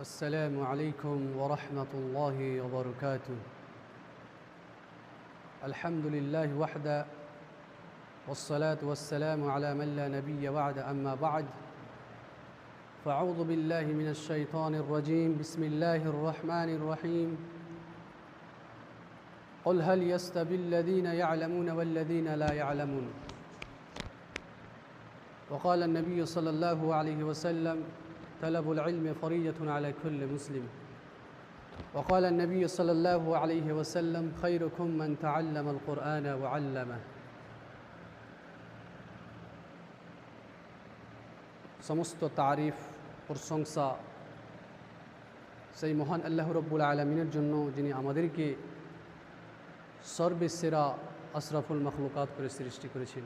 السلام عليكم ورحمة الله وبركاته. الحمد لله وحده والصلاة والسلام على من لا نبي بعد. أما بعد فأعوذ بالله من الشيطان الرجيم. بسم الله الرحمن الرحيم. قل هل يستوي الذين يعلمون والذين لا يعلمون. وقال النبي صلى الله عليه وسلم: طلب العلم فريضة على كل مسلم. وقال النبي صلى الله عليه وسلم: خيركم من تعلم القرآن وعلمه. সমস্ত তারিফ প্রশংসা সেই মহান আল্লাহ রব্বুল আলামিনের জন্য, যিনি আমাদেরকে সর্বসেরা আশরাফুল মখলুকাত করে সৃষ্টি করেছেন।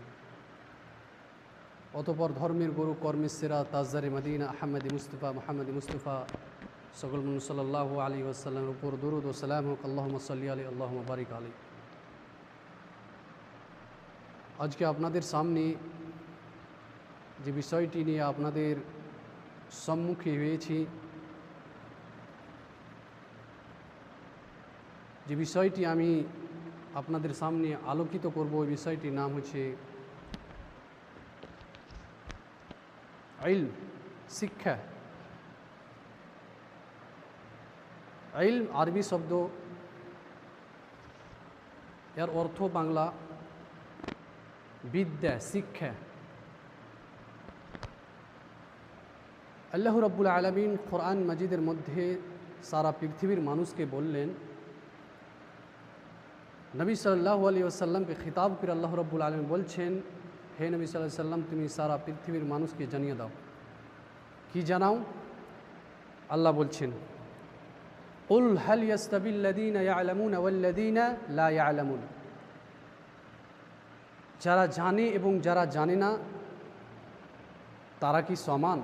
অতঃপর ধর্মের গুরু, কর্মের সেরা, তাজদারে মদিনা আহমদি মুস্তফা মোহাম্মদ মুস্তফা সকল মানুষ সাল্লাল্লাহু আলাইহি ওয়াসাল্লামের উপর দরুদ ও সালাম হোক। আল্লাহুম্মা সাল্লি আলাইহি আল্লাহুম্মা বারিক আলাইহি। আজকে আপনাদের সামনে যে বিষয়টি নিয়ে আপনাদের সম্মুখে হয়েছি, যে বিষয়টি আমি আপনাদের সামনে আলোকিত করব, ওই বিষয়টির নাম হচ্ছে ইলম, শিক্ষা। ইলম আরবি শব্দ, এর অর্থ বাংলা বিদ্যা, শিক্ষা। আল্লাহ রাব্বুল আলামিন কোরআন মাজিদের মধ্যে সারা পৃথিবীর মানুষকে বললেন, নবী সাল্লাল্লাহু আলাইহি ওয়াসাল্লামকে খিতাব করে আল্লাহ রাব্বুল আলামিন বলছেন, হে নবী সাল্লাল্লাহু আলাইহি ওয়াসাল্লাম, তুমি সারা পৃথিবীর মানুষকে জানিয়ে দাও। কি জানাও? আল্লাহ বলছেন, কুল হাল ইয়াস্তাবিল্লাযীনা ইয়ালামুনা ওয়াল্লাযীনা লা ইয়ালামুন। যারা জানে এবং যারা জানে না, তারা কি সমান?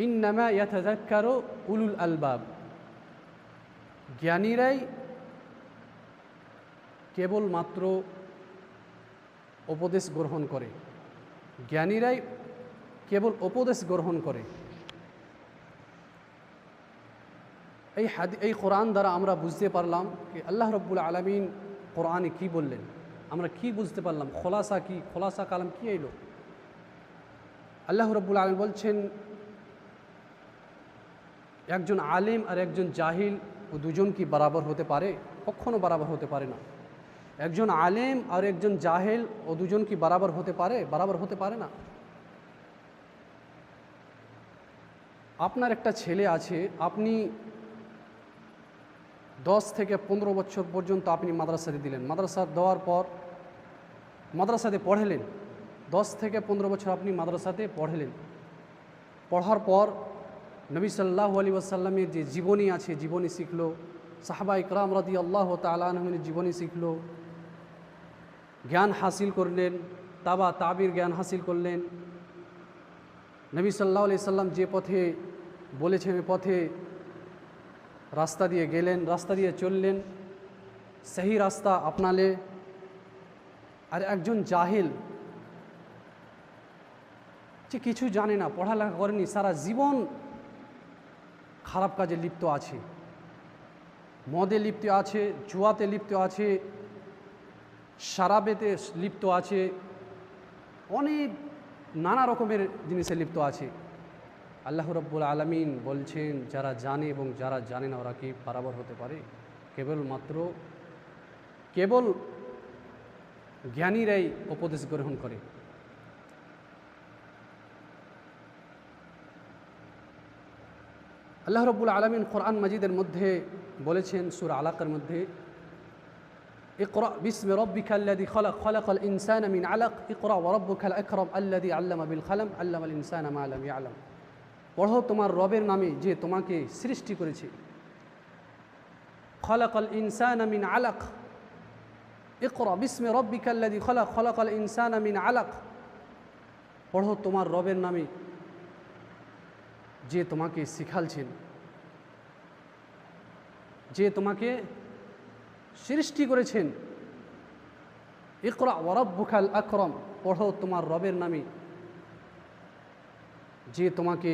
ইন্নামা ইয়াতাযাক্কারু উলুল আলবাব। জ্ঞানীরাই কেবলমাত্র উপদেশ গ্রহণ করে, জ্ঞানীরাই কেবল উপদেশ গ্রহণ করে। এই কোরআন দ্বারা আমরা বুঝতে পারলাম যে আল্লাহ রাব্বুল আলামিন কোরআনে কি বললেন, আমরা কি বুঝতে পারলাম, খোলাসা কি, খোলাসা কালাম কি এলো। আল্লাহ রাব্বুল আলামিন বলছেন, একজন আলিম আর একজন জাহিল, ও দুজন কি বরাবর হতে পারে? কখনো বরাবর হতে পারে না। একজন আলেম আর একজন জাহেল, ও দুজন কি বরাবর হতে পারে? বরাবর হতে পারে না। আপনার একটা ছেলে আছে, আপনি 10 থেকে 15 বছর পর্যন্ত আপনি মাদ্রাসাতে দিলেন, মাদ্রাসা দেওয়ার পর মাদ্রাসাতে পড়ালেন, 10 থেকে 15 বছর আপনি মাদ্রাসাতে পড়ালেন। পড়ার পর নবী সাল্লাল্লাহু আলাইহি ওয়াসাল্লামের যে জীবনী আছে, জীবনী শিখলো, সাহাবা ইকরাম রাদিয়াল্লাহু তাআলা আনহুমের জীবনী শিখলো, জ্ঞান হাসিল করলেন, তাবির জ্ঞান হাসিল করলেন। নবী সাল্লাল্লাহু আলাইহি সাল্লাম যে পথে বলেছেন, ওই পথে রাস্তা দিয়ে গেলেন, রাস্তা দিয়ে চললেন, সেই রাস্তা আপনালে। আর একজন জাহিল, যে কিছু জানে না, পড়ালেখা করেনি, সারা জীবন খারাপ কাজে লিপ্ত আছে, মদে লিপ্ত আছে, জুয়াতে লিপ্ত আছে, শারাবেতে লিপ্ত আছে, অনেক নানা রকমের জিনিসে লিপ্ত আছে। আল্লাহ রাব্বুল আলামিন বলছেন, যারা জানে এবং যারা জানে না, ওরা কি বরাবর হতে পারে? কেবল জ্ঞানীরাই উপদেশ গ্রহণ করে। আল্লাহ রাব্বুল আলামিন কোরআন মাজিদের মধ্যে বলেছেন, সূরা আলাকের মধ্যে, ইকরা বিসমি রাব্বিকাল্লাযী খালাক, খালাকাল ইনসানা মিন আলাক, ইকরা ওয়া রাব্বুকাল আকরাম আল্লাযী আল্লামা বিল কলম, আল্লামাল ইনসানা মা লাম ইয়ালাম। পড়ো তোমার রবের নামে, যে তোমাকে সৃষ্টি করেছে। খালাকাল ইনসানা মিন আলাক, ইকরা বিসমি রাব্বিকাল্লাযী খালাক, খালাকাল ইনসানা মিন আলাক। পড়ো তোমার রবের নামে, যে তোমাকে শিখালছেন, যে তোমাকে সৃষ্টি করেছেন। ইকরা ওয়া রাব্বুকাল আকরাম, পড়ো তোমার রবের নামে, যে তোমাকে,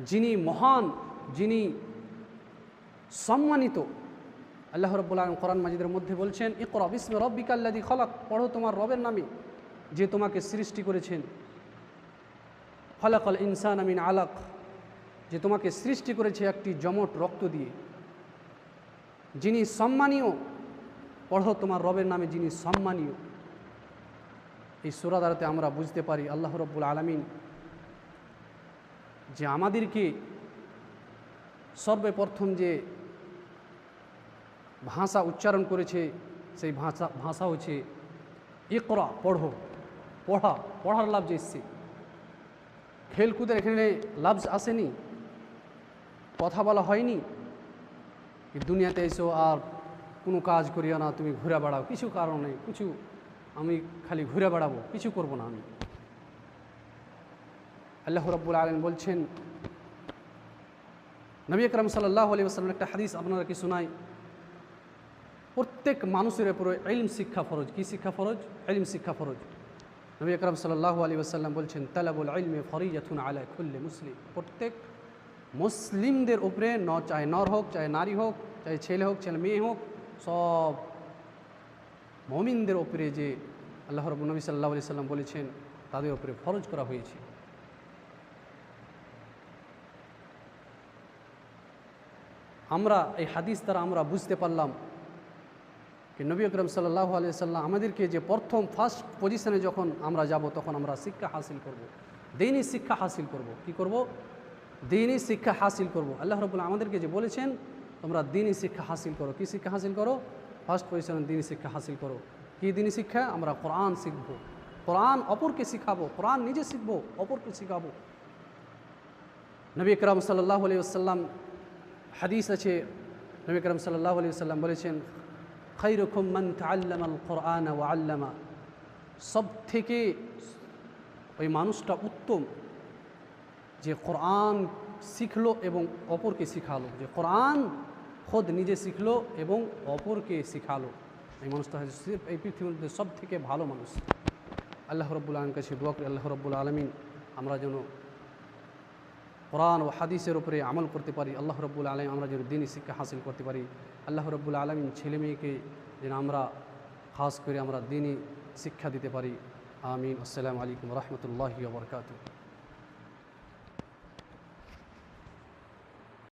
যিনি মহান, যিনি সম্মানিত। আল্লাহ রাব্বুল আলামিন কোরআন মাজিদের মধ্যে বলছেন, ইকরা বিসমি রাব্বিকাল্লাযী খলাক, পড়ো তোমার রবের নামে যে তোমাকে সৃষ্টি করেছেন। খলাকাল ইনসানা মিন আলাক, যে তোমাকে সৃষ্টি করেছে একটি জমট রক্ত দিয়ে। যিনি সম্মানীয়, পড়ো তোমার রবের নামে যিনি সম্মানীয়। এই সূরা দ্বারাতে আমরা বুঝতে পারি আল্লাহ রাব্বুল আলামিন যে আমাদেরকে সর্বপ্রথম যে ভাষা উচ্চারণ করেছে সেই ভাষা হচ্ছে ইকরা, পড়ো। পড়ার লাভ এসছে। খেলকুদের এখানে লাভ আসেনি, কথা বলা হয়নি দুনিয়াতে এসো আর কোনো কাজ করিও না, তুমি ঘুরে বেড়াও, কিছু কারণ নেই, কিছু আমি খালি ঘুরে বেড়াবো, কিছু করব না আমি। আল্লাহ রাব্বুল আলামিন বলছেন, নবী আকরাম সাল্লাল্লাহু আলাইহি ওয়াসাল্লাম একটা হাদিস আপনারা কি শোনাই, প্রত্যেক মানুষের উপরে ইলম শিক্ষা ফরজ। কি শিক্ষা ফরজ? ইলম শিক্ষা ফরজ। নবী আকরাম সাল্লাল্লাহু আলাইহি ওয়াসাল্লাম বলছেন, তালাবুল ইলমি ফরিজাতুন আলা কুল্লি মুসলিম। প্রত্যেক মুসলিমদের উপরে, চাহে নর হোক, চাহে নারী হোক, চাহে ছেলে হোক, চাহে মেয়ে হোক, সব মুমিনদের উপরে যে আল্লাহ রাব্বুল নবী সাল্লাল্লাহু আলাইহি ওয়াসাল্লাম বলেছেন তাদের উপরে ফরজ করা হয়েছে। আমরা এই হাদিস দ্বারা আমরা বুঝতে পারলাম कि नबी अकरम सल्लल्लाहु अलैहि वसल्लम আমাদেরকে যে প্রথম ফার্স্ট পজিশনে যখন আমরা যাব তখন আমরা শিক্ষা হাসিল করব, দ্বীনি শিক্ষা হাসিল করব। কি করব? দ্বীনি শিক্ষা হাসিল করব। আল্লাহ রাব্বুল আমাদেরকে যে বলেছেন তোমরা দ্বীনি শিক্ষা হাসিল করো। কি শিক্ষা হাসিল করো? ফার্স্ট পজিশনে দ্বীনি শিক্ষা হাসিল করো। কি দ্বীনি শিক্ষা? আমরা কোরআন শিখব, কোরআন অপরকে শিখাবো, কোরআন নিজে শিখব, অপরকে শিখাবো। নবী আকরম সাল্লাল্লাহু আলাইহি ওয়াসাল্লাম হাদিস আছে, নবী আকরম সাল্লাল্লাহু আলাইহি ওয়াসাল্লাম বলেছেন, খায়রুকুম মান তাআল্লামাল কুরআন ওয়া আল্লামা। সব থেকে ওই মানুষটা উত্তম যে কোরআন শিখলো এবং অপরকে শিখালো, যে কোরআন খোদ নিজে শিখলো এবং অপরকে শিখালো। এই মানুষটা হচ্ছে এই পৃথিবীর মধ্যে সব থেকে ভালো মানুষ। আল্লাহ রাব্বুল আলামিনের কাছে দোয়া করি, আল্লাহ রাব্বুল আলামিন আমরা যেন কোরআন ও হাদিসের উপরে আমল করতে পারি। আল্লাহ রাব্বুল আলামিন আমরা যেন দ্বীনি শিক্ষা হাসিল করতে পারি। আল্লাহ রাব্বুল আলামিন ছেলে মেয়েকে যেন আমরা খাস করে আমরা দ্বীনি শিক্ষা দিতে পারি। আমিন। আসসালামু আলাইকুম ওয়া রাহমাতুল্লাহি ওয়া বারাকাতুহু।